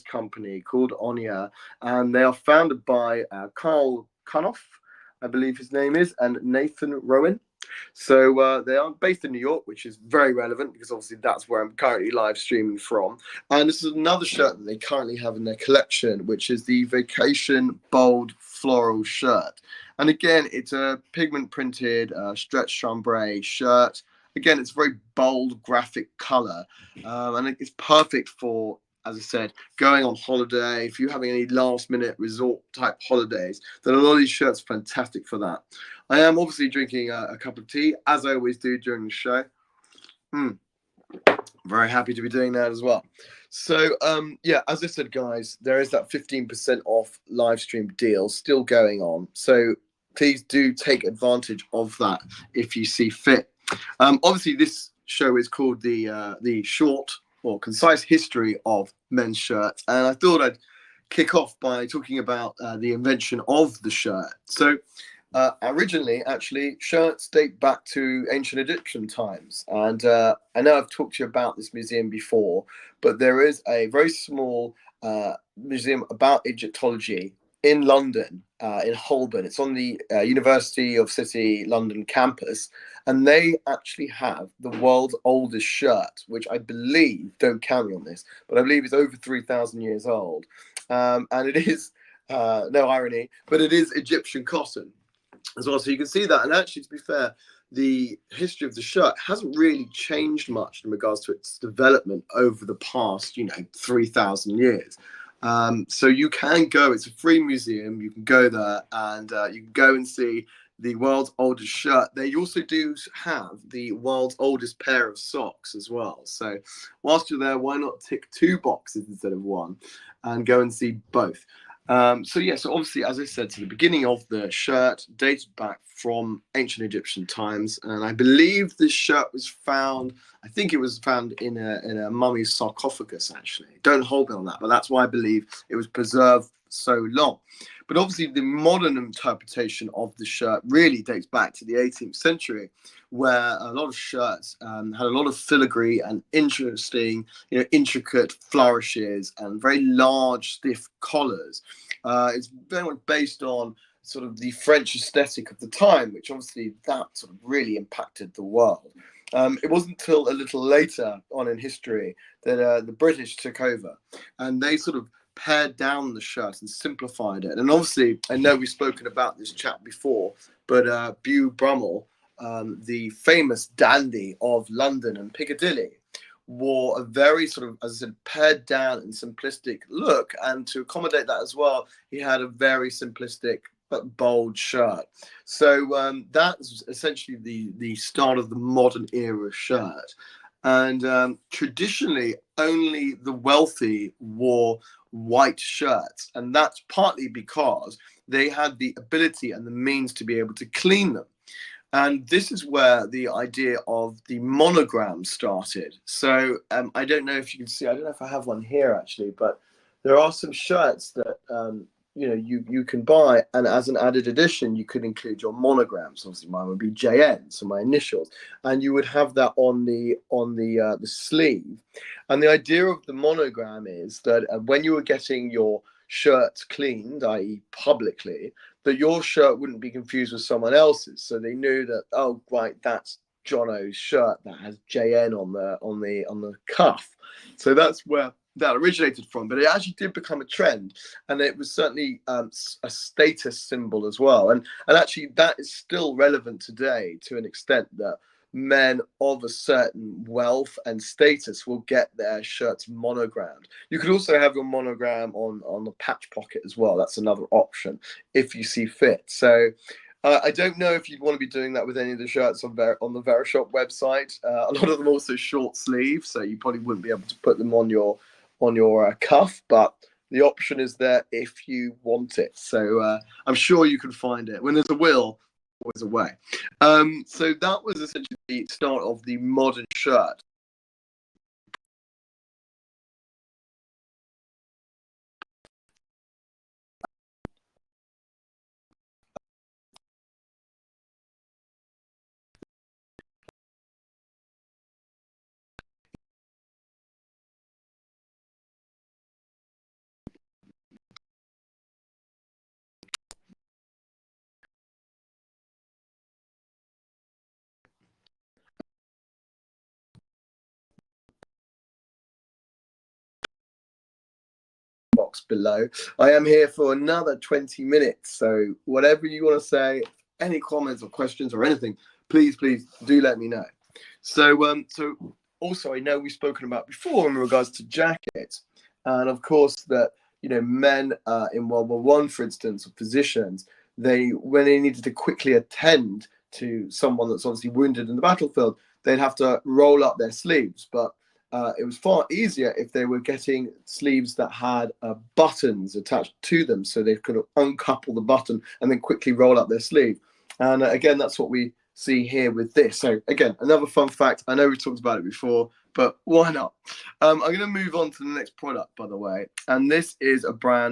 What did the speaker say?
company called Onia, and they are founded by Carl Cunoff, I believe his name is, and Nathan Rowan. So they are based in New York, which is very relevant because obviously that's where I'm currently live streaming from. And this is another shirt that they currently have in their collection, which is the Vacation Bold Floral shirt. And again, it's a pigment printed stretch chambray shirt. Again, it's a very bold graphic color, and it's perfect for, as I said, going on holiday. If you're having any last minute resort type holidays, then a lot of these shirts are fantastic for that. I am obviously drinking a cup of tea, as I always do during the show. Very happy to be doing that as well. So, yeah, as I said, guys, there is that 15% off live stream deal still going on. So please do take advantage of that if you see fit. Obviously, this show is called the short or concise history of men's shirts, and I thought I'd kick off by talking about the invention of the shirt. So originally, actually, shirts date back to ancient Egyptian times. And I know I've talked to you about this museum before, but there is a very small museum about Egyptology in London, in Holborn. It's on the University of City London campus. And they actually have the world's oldest shirt, which I believe, don't count me on this, but I believe is over 3,000 years old. And it is, no irony, but it is Egyptian cotton as well. So you can see that. And actually, to be fair, the history of the shirt hasn't really changed much in regards to its development over the past, 3,000 years. So you can go, it's a free museum. You can go there and you can go and see the world's oldest shirt. They also do have the world's oldest pair of socks as well. So whilst you're there, why not tick two boxes instead of one and go and see both? So obviously, as I said, to the beginning of the shirt dated back from ancient Egyptian times, and I believe this shirt was found. I think it was found in a mummy's sarcophagus. Actually, don't hold me on that, but that's why I believe it was preserved so long. But obviously, the modern interpretation of the shirt really dates back to the 18th century, where a lot of shirts had a lot of filigree and interesting, intricate flourishes and very large, stiff collars. It's very much based on sort of the French aesthetic of the time, which obviously that sort of really impacted the world. It wasn't until a little later on in history that the British took over, and they sort of pared down the shirt and simplified it. And obviously, I know we've spoken about this chap before, but Bew Brummel, the famous dandy of London and Piccadilly, wore a very sort of, as I said, pared down and simplistic look. And to accommodate that as well, he had a very simplistic but bold shirt. So that's essentially the start of the modern era shirt. And traditionally, only the wealthy wore white shirts. And that's partly because they had the ability and the means to be able to clean them. And this is where the idea of the monogram started. So I don't know if you can see, I don't know if I have one here actually, but there are some shirts that you can buy, and as an added addition, you could include your monograms. Obviously, mine would be JN, so my initials, and you would have that on the sleeve. And the idea of the monogram is that when you were getting your shirts cleaned, i.e., publicly, that your shirt wouldn't be confused with someone else's. So they knew that, oh, right, that's Jono's shirt that has JN on the cuff. So that's where that originated from. But it actually did become a trend, and it was certainly a status symbol as well. And actually, that is still relevant today to an extent that men of a certain wealth and status will get their shirts monogrammed. You could also have your monogram on the patch pocket as well. That's another option if you see fit. So I don't know if you'd want to be doing that with any of the shirts on the Verishop website. A lot of them also short sleeve, so you probably wouldn't be able to put them on your cuff, but the option is there if you want it. So I'm sure you can find it. When there's a will, always a way. So that was essentially the start of the modern shirt. box below. I am here for another 20 minutes, so whatever you want to say, any comments or questions or anything, please do let me know. So also, I know we've spoken about before in regards to jackets, and of course that men in World War One, for instance, or physicians, when they needed to quickly attend to someone that's obviously wounded in the battlefield, they'd have to roll up their sleeves. But it was far easier if they were getting sleeves that had buttons attached to them, so they could uncouple the button and then quickly roll up their sleeve. And again, that's what we see here with this. So again, another fun fact. I know we talked about it before, but why not? I'm going to move on to the next product, by the way, and this is a brand